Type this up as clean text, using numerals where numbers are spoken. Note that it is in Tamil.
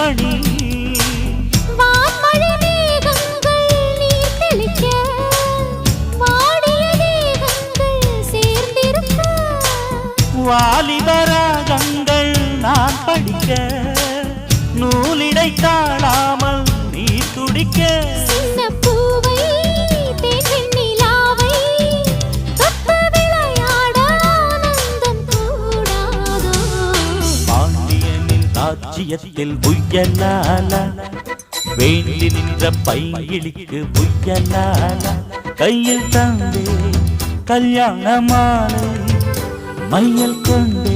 மணி வான்மழை மேகங்கள் நீர் தெளிக்க வாடிய தேகங்கள் சேர்ந்திருக்க வாலிபராகங்கள் நான் படிக்க நூலிடை தாழாமல் நீ துடிக்க சின்ன பூவை தேன் நிலாவை தொட்டு விளையாட ஆனந்தம் கூடாதோ பாண்டியனின் ராஜ்யத்தில் புயலால வேண்டி நின்ற பைங்கிளிக்கு புயலால கையில் தந்தே கல்யாண மாலை மையல் கொண்டே